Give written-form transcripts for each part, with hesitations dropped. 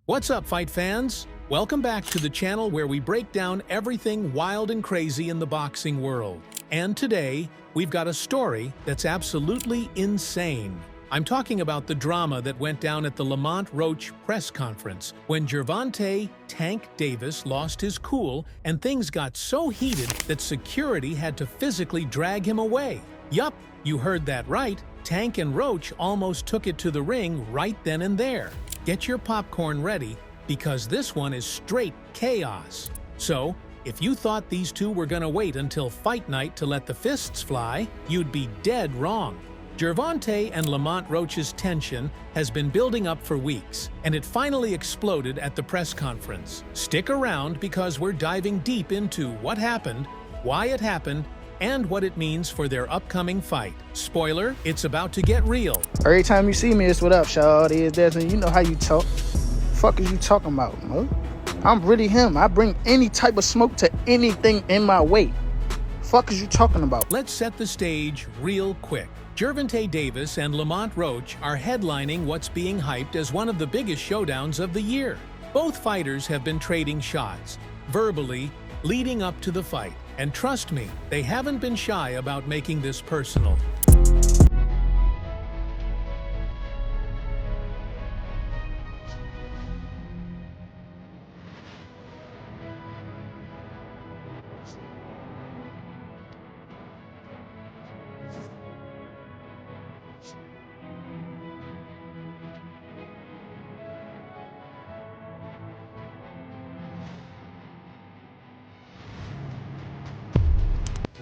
What's up, fight fans? Welcome back to the channel where we break down everything wild and crazy in the boxing world. And today, we've got a story that's absolutely insane. I'm talking about the drama that went down at the Lamont Roach press conference when Gervonta "Tank" Davis lost his cool and things got so heated that security had to physically drag him away. Yup, you heard that right. Tank and Roach almost took it to the ring right then and there. Get your popcorn ready, because this one is straight chaos. So, if you thought these two were gonna wait until fight night to let the fists fly, you'd be dead wrong. Gervonta and Lamont Roach's tension has been building up for weeks, and it finally exploded at the press conference. Stick around because we're diving deep into what happened, why it happened, and what it means for their upcoming fight. Spoiler, it's about to get real. Every time you see me, it's what up, shawty. Desmond, you know how you talk. Fuck is you talking about, huh? I'm really him. I bring any type of smoke to anything in my way. Fuck is you talking about? Let's set the stage real quick. Gervonta Davis and Lamont Roach are headlining what's being hyped as one of the biggest showdowns of the year. Both fighters have been trading shots, verbally, leading up to the fight. And trust me, they haven't been shy about making this personal.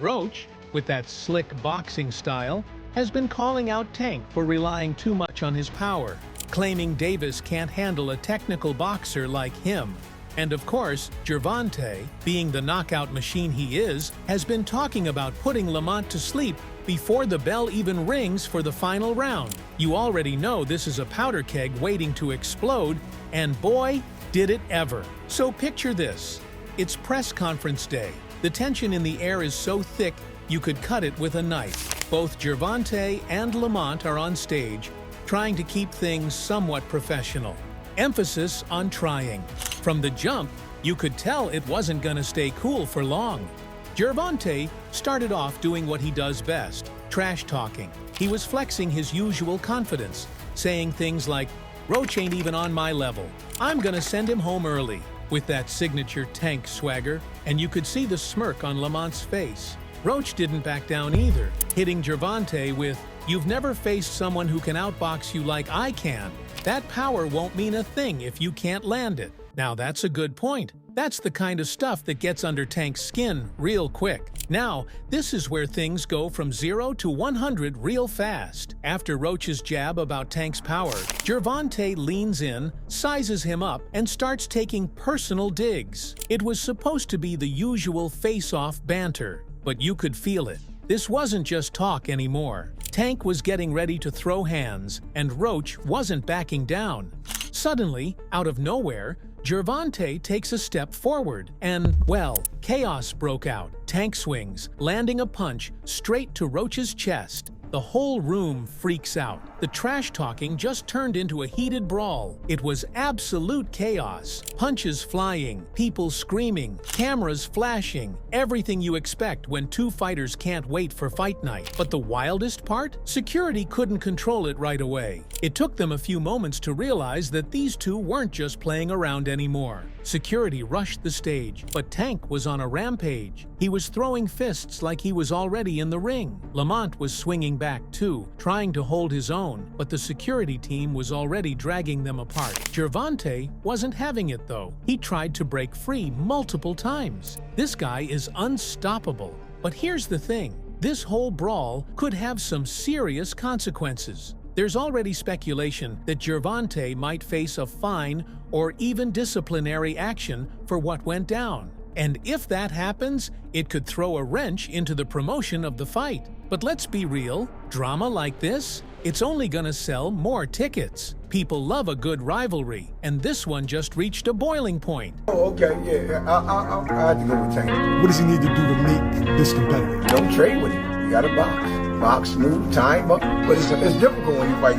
Roach, with that slick boxing style, has been calling out Tank for relying too much on his power, claiming Davis can't handle a technical boxer like him. And of course, Gervonta, being the knockout machine he is, has been talking about putting Lamont to sleep before the bell even rings for the final round. You already know this is a powder keg waiting to explode, and boy, did it ever. So picture this. It's press conference day. The tension in the air is so thick, you could cut it with a knife. Both Gervonta and Lamont are on stage, trying to keep things somewhat professional. Emphasis on trying. From the jump, you could tell it wasn't gonna stay cool for long. Gervonta started off doing what he does best, trash talking. He was flexing his usual confidence, saying things like, "Roach ain't even on my level. I'm gonna send him home early," with that signature Tank swagger, and you could see the smirk on Lamont's face. Roach didn't back down either, hitting Gervonta with, "You've never faced someone who can outbox you like I can. That power won't mean a thing if you can't land it." Now that's a good point. That's the kind of stuff that gets under Tank's skin real quick. Now, this is where things go from 0 to 100 real fast. After Roach's jab about Tank's power, Gervonta leans in, sizes him up, and starts taking personal digs. It was supposed to be the usual face-off banter, but you could feel it. This wasn't just talk anymore. Tank was getting ready to throw hands, and Roach wasn't backing down. Suddenly, out of nowhere, Gervonta takes a step forward, and, well, chaos broke out. Tank swings, landing a punch straight to Roach's chest. The whole room freaks out. The trash talking just turned into a heated brawl. It was absolute chaos. Punches flying, people screaming, cameras flashing, everything you expect when two fighters can't wait for fight night. But the wildest part? Security couldn't control it right away. It took them a few moments to realize that these two weren't just playing around anymore. Security rushed the stage, but Tank was on a rampage. He was throwing fists like he was already in the ring. Lamont was swinging back too, trying to hold his own, but the security team was already dragging them apart. Gervonta wasn't having it though. He tried to break free multiple times. This guy is unstoppable. But here's the thing. This whole brawl could have some serious consequences. There's already speculation that Gervonta might face a fine or even disciplinary action for what went down. And if that happens, it could throw a wrench into the promotion of the fight. But let's be real, drama like this, it's only gonna sell more tickets. People love a good rivalry, and this one just reached a boiling point. Oh, okay, yeah. I had to go with Tank. What does he need to do to make this competitive? Don't trade with him. You gotta box. box, move, time, but it's difficult when you fight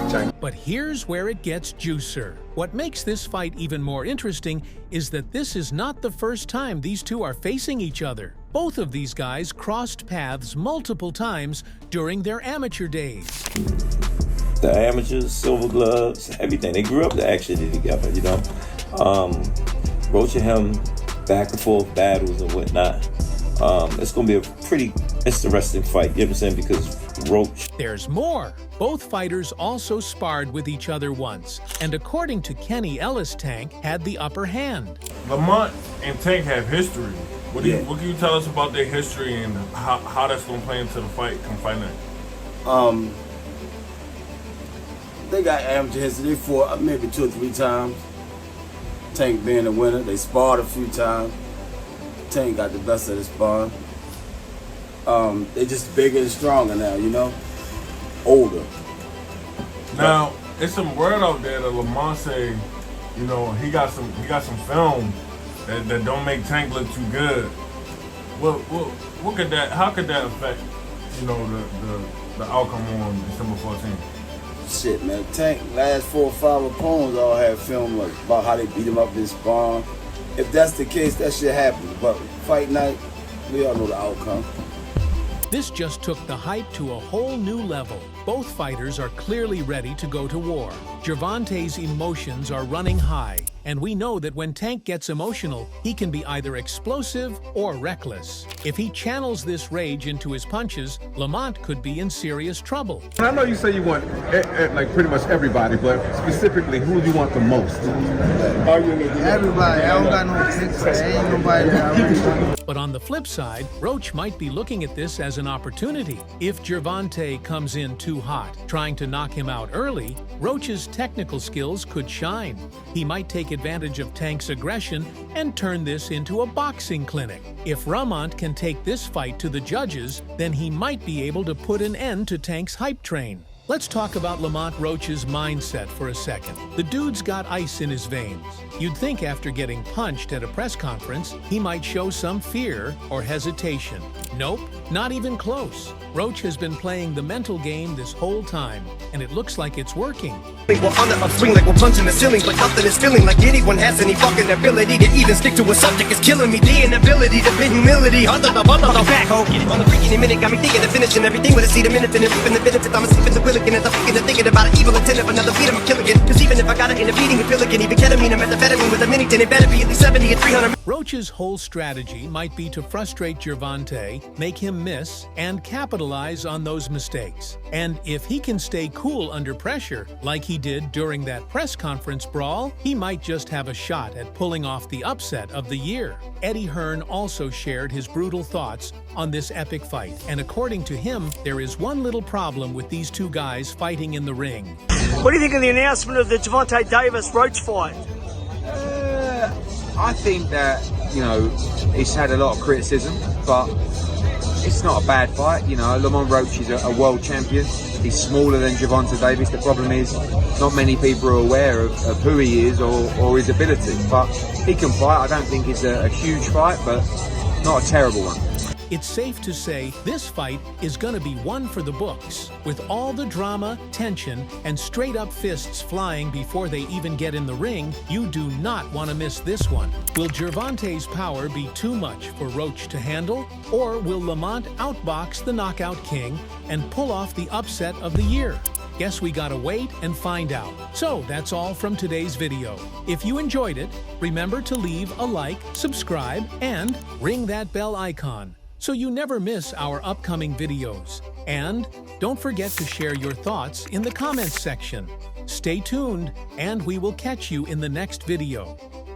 Tank. But here's where it gets juicer. What makes this fight even more interesting is that this is not the first time these two are facing each other. Both of these guys crossed paths multiple times during their amateur days. The amateurs, silver gloves, everything. They grew up actually together, you know. Roach and him, back and forth battles and whatnot. It's going to be a pretty interesting fight, you know what I'm saying, because Roach. There's more. Both fighters also sparred with each other once, and according to Kenny Ellis, Tank had the upper hand. Lamont and Tank have history. What can you tell us about their history and how that's going to play into the fight come fight night? They got amateur history. They fought maybe 2 or 3 times. Tank being the winner. They sparred a few times. Tank got the best of the sparring. They just bigger and stronger now, you know? Older. Now, it's some word out there that Lamont say, you know, he got some film that don't make Tank look too good. What could that? How could that affect, you know, the outcome on December 14th? Shit, man. Tank last 4 or 5 opponents all had film about how they beat him up in sparring. If that's the case, that shit happens. But fight night, we all know the outcome. This just took the hype to a whole new level. Both fighters are clearly ready to go to war. Gervonta's emotions are running high, and we know that when Tank gets emotional, he can be either explosive or reckless. If he channels this rage into his punches, Lamont could be in serious trouble. I know you say you want like pretty much everybody, but specifically, who do you want the most? Everybody. I don't got no picks. There ain't nobody that I really want. But on the flip side, Roach might be looking at this as an opportunity. If Gervonta comes in too hot, trying to knock him out early, Roach's technical skills could shine. He might take advantage of Tank's aggression and turn this into a boxing clinic. If Lamont can take this fight to the judges, then he might be able to put an end to Tank's hype train. Let's talk about Lamont Roach's mindset for a second. The dude's got ice in his veins. You'd think after getting punched at a press conference, he might show some fear or hesitation. Nope, not even close. Roach has been playing the mental game this whole time, and it looks like it's working. We're on the upswing like we're punching the ceiling, but nothing is feeling like anyone has any fucking ability to even stick to a subject. Is killing me. The inability to be humility. Under the back, oh, get it on the freaking minute. Got me thinking of finishing everything with a seed a minute and ripping the benefit. I'm asleep in the will again as I'm thinking about an evil intent of another beat. I'm killing it. Cause even if I got it in a beating, a pill again, even ketamine, a methamphetamine with a mini tin, it better be at least 70 and 300. Roach's whole strategy might be to frustrate Gervonta, make him miss, and capitalize on those mistakes. And if he can stay cool under pressure, like he did during that press conference brawl, he might just have a shot at pulling off the upset of the year. Eddie Hearn also shared his brutal thoughts on this epic fight, and according to him, there is one little problem with these two guys fighting in the ring. What do you think of the announcement of the Gervonta Davis-Roach fight? I think that, you know, it's had a lot of criticism, but it's not a bad fight. You know, Lamont Roach is a world champion. He's smaller than Gervonta Davis. The problem is not many people are aware of who he is or his ability. But he can fight. I don't think it's a huge fight, but not a terrible one. It's safe to say this fight is going to be one for the books. With all the drama, tension, and straight-up fists flying before they even get in the ring, you do not want to miss this one. Will Gervonta's power be too much for Roach to handle? Or will Lamont outbox the Knockout King and pull off the upset of the year? Guess we gotta wait and find out. So that's all from today's video. If you enjoyed it, remember to leave a like, subscribe, and ring that bell icon so you never miss our upcoming videos. And don't forget to share your thoughts in the comments section. Stay tuned, and we will catch you in the next video.